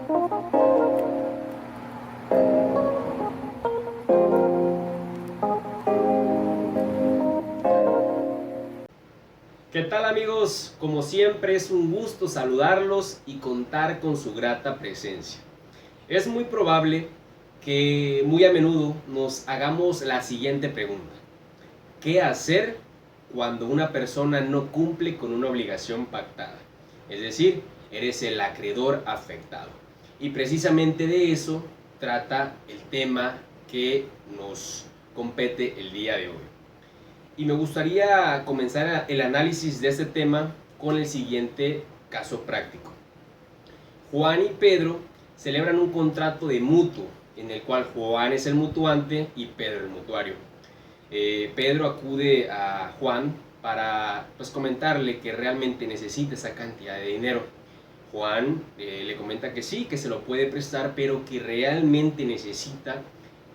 ¿Qué tal amigos? Como siempre es un gusto saludarlos y contar con su grata presencia. Es muy probable que muy a menudo nos hagamos la siguiente pregunta. ¿Qué hacer cuando una persona no cumple con una obligación pactada? Es decir, eres el acreedor afectado. Y precisamente de eso trata el tema que nos compete el día de hoy. Y me gustaría comenzar el análisis de este tema con el siguiente caso práctico. Juan y Pedro celebran un contrato de mutuo en el cual Juan es el mutuante y Pedro el mutuario. Pedro acude a Juan para comentarle que realmente necesita esa cantidad de dinero. Juan le comenta que sí, que se lo puede prestar, pero que realmente necesita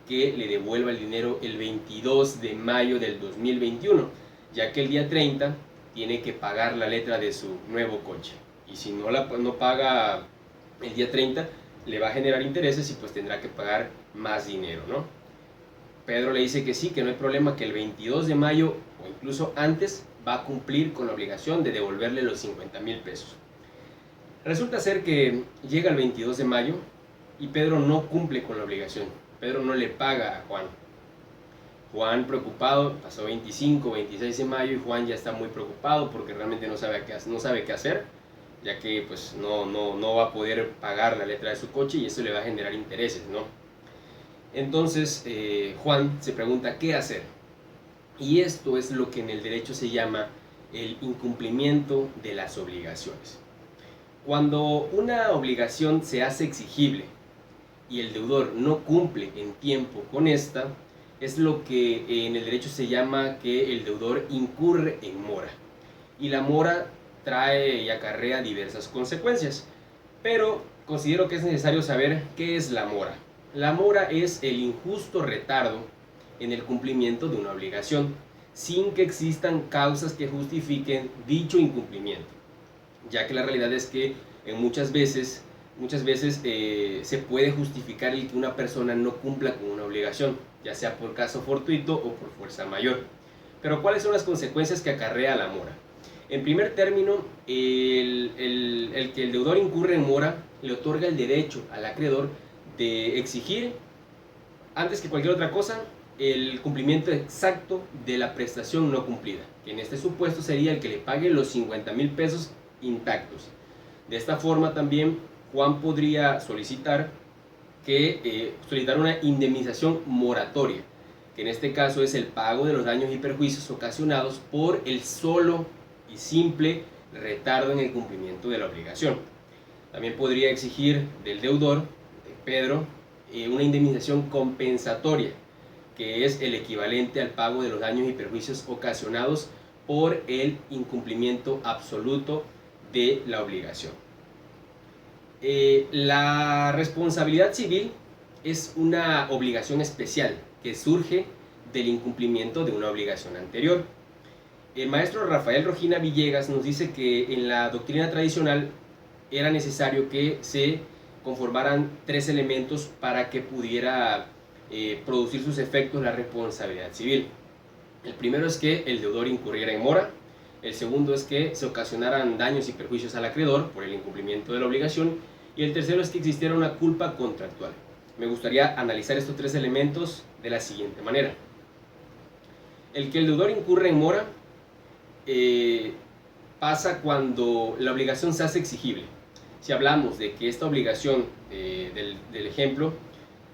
que le devuelva el dinero el 22 de mayo del 2021, ya que el día 30 tiene que pagar la letra de su nuevo coche. Y si no paga el día 30, le va a generar intereses y pues tendrá que pagar más dinero, ¿no? Pedro le dice que sí, que no hay problema, que el 22 de mayo o incluso antes va a cumplir con la obligación de devolverle los 50,000 pesos. Resulta ser que llega el 22 de mayo y Pedro no cumple con la obligación. Pedro no le paga a Juan. Juan preocupado, pasó 25, 26 de mayo y Juan ya está muy preocupado porque realmente no sabe qué hacer, ya que pues no va a poder pagar la letra de su coche y eso le va a generar intereses, ¿no? Entonces Juan se pregunta qué hacer. Y esto es lo que en el derecho se llama el incumplimiento de las obligaciones. Cuando una obligación se hace exigible y el deudor no cumple en tiempo con esta, es lo que en el derecho se llama que el deudor incurre en mora. Y la mora trae y acarrea diversas consecuencias. Pero considero que es necesario saber qué es la mora. La mora es el injusto retardo en el cumplimiento de una obligación, sin que existan causas que justifiquen dicho incumplimiento, ya que la realidad es que muchas veces se puede justificar el que una persona no cumpla con una obligación, ya sea por caso fortuito o por fuerza mayor. Pero ¿cuáles son las consecuencias que acarrea la mora? En primer término, el que el deudor incurre en mora le otorga el derecho al acreedor de exigir, antes que cualquier otra cosa, el cumplimiento exacto de la prestación no cumplida, que en este supuesto sería el que le pague los 50,000 pesos intactos. De esta forma también Juan podría solicitar una indemnización moratoria, que en este caso es el pago de los daños y perjuicios ocasionados por el solo y simple retardo en el cumplimiento de la obligación. También podría exigir del deudor, de Pedro, una indemnización compensatoria, que es el equivalente al pago de los daños y perjuicios ocasionados por el incumplimiento absoluto de la obligación. La responsabilidad civil es una obligación especial que surge del incumplimiento de una obligación anterior. El maestro Rafael Rojina Villegas nos dice que en la doctrina tradicional era necesario que se conformaran 3 elementos para que pudiera producir sus efectos la responsabilidad civil. El primero es que el deudor incurriera en mora. El segundo es que se ocasionaran daños y perjuicios al acreedor por el incumplimiento de la obligación. Y el tercero es que existiera una culpa contractual. Me gustaría analizar estos 3 elementos de la siguiente manera. El que el deudor incurre en mora pasa cuando la obligación se hace exigible. Si hablamos de que esta obligación del ejemplo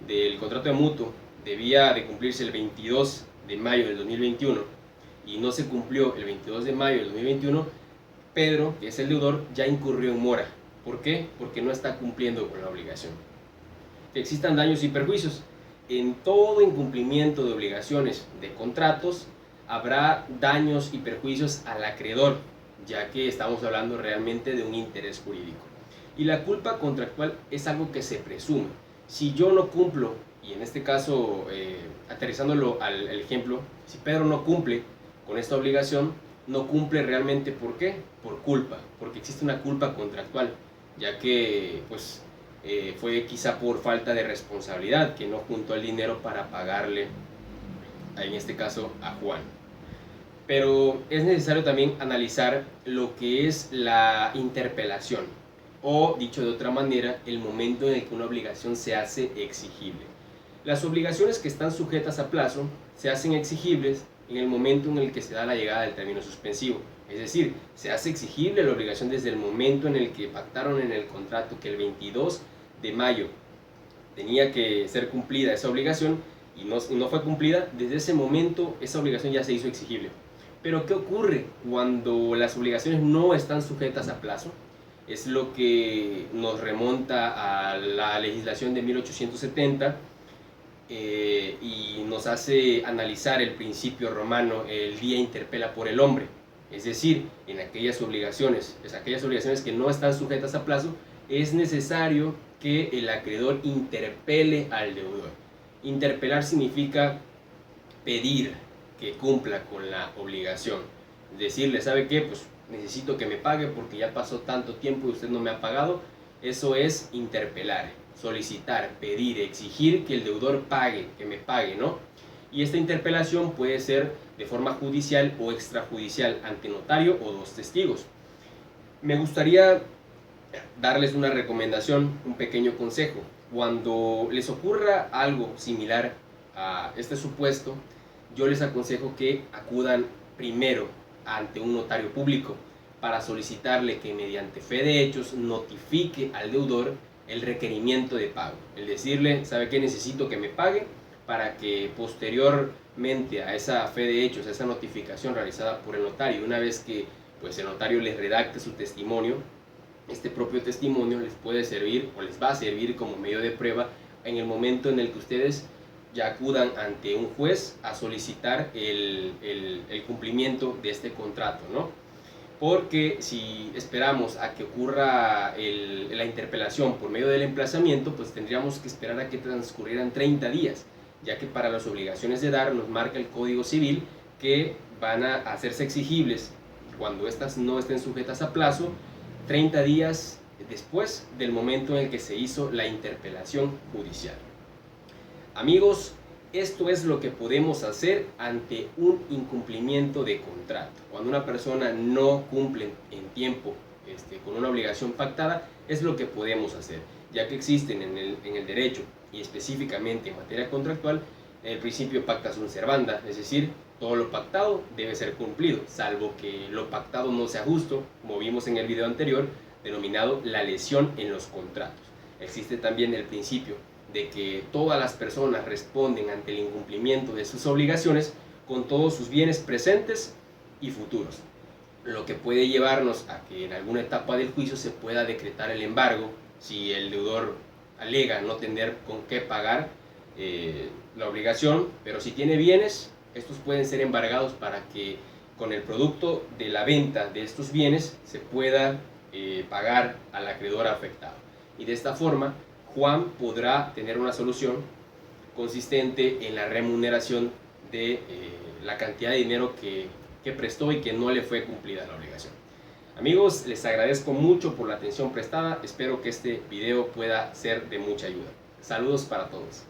del contrato de mutuo debía de cumplirse el 22 de mayo del 2021 y no se cumplió el 22 de mayo del 2021, Pedro, que es el deudor, ya incurrió en mora. ¿Por qué? Porque no está cumpliendo con la obligación. Que existan daños y perjuicios. En todo incumplimiento de obligaciones de contratos habrá daños y perjuicios al acreedor, ya que estamos hablando realmente de un interés jurídico. Y la culpa contractual es algo que se presume. Si yo no cumplo, y en este caso, aterrizándolo al ejemplo, si Pedro no cumple con esta obligación, no cumple realmente, ¿por qué? Por culpa, porque existe una culpa contractual, ya que pues fue quizá por falta de responsabilidad, que no juntó el dinero para pagarle, en este caso, a Juan. Pero es necesario también analizar lo que es la interpelación, o dicho de otra manera, el momento en el que una obligación se hace exigible. Las obligaciones que están sujetas a plazo se hacen exigibles en el momento en el que se da la llegada del término suspensivo. Es decir, se hace exigible la obligación desde el momento en el que pactaron en el contrato que el 22 de mayo tenía que ser cumplida esa obligación y no fue cumplida. Desde ese momento esa obligación ya se hizo exigible. Pero ¿qué ocurre cuando las obligaciones no están sujetas a plazo? Es lo que nos remonta a la legislación de 1870 y nos hace analizar el principio romano, el día interpela por el hombre. Es decir, en aquellas obligaciones que no están sujetas a plazo, es necesario que el acreedor interpele al deudor. Interpelar significa pedir que cumpla con la obligación. Decirle, ¿sabe qué? Pues necesito que me pague porque ya pasó tanto tiempo y usted no me ha pagado. Eso es interpelar, solicitar, pedir, exigir que el deudor pague, que me pague, ¿no? Y esta interpelación puede ser de forma judicial o extrajudicial ante notario o dos testigos. Me gustaría darles una recomendación, un pequeño consejo. Cuando les ocurra algo similar a este supuesto, yo les aconsejo que acudan primero ante un notario público para solicitarle que mediante fe de hechos notifique al deudor el requerimiento de pago. El decirle, ¿sabe qué? Necesito que me pague, para que posteriormente a esa fe de hechos, a esa notificación realizada por el notario, una vez que pues, el notario les redacte su testimonio, este propio testimonio les puede servir o les va a servir como medio de prueba en el momento en el que ustedes ya acudan ante un juez a solicitar el cumplimiento de este contrato, ¿no? Porque si esperamos a que ocurra la interpelación por medio del emplazamiento, pues tendríamos que esperar a que transcurrieran 30 días, ya que para las obligaciones de dar nos marca el Código Civil que van a hacerse exigibles cuando estas no estén sujetas a plazo 30 días después del momento en el que se hizo la interpelación judicial. Amigos, esto es lo que podemos hacer ante un incumplimiento de contrato. Cuando una persona no cumple en tiempo con una obligación pactada, es lo que podemos hacer, ya que existen en el derecho y específicamente en materia contractual el principio pacta sunt servanda, es decir, todo lo pactado debe ser cumplido, salvo que lo pactado no sea justo, como vimos en el video anterior, denominado la lesión en los contratos. Existe también el principio de que todas las personas responden ante el incumplimiento de sus obligaciones con todos sus bienes presentes y futuros, lo que puede llevarnos a que en alguna etapa del juicio se pueda decretar el embargo si el deudor alega no tener con qué pagar la obligación, pero si tiene bienes, estos pueden ser embargados para que con el producto de la venta de estos bienes se pueda pagar al acreedor afectado. Y de esta forma, Juan podrá tener una solución consistente en la remuneración de la cantidad de dinero que prestó y que no le fue cumplida la obligación. Amigos, les agradezco mucho por la atención prestada. Espero que este video pueda ser de mucha ayuda. Saludos para todos.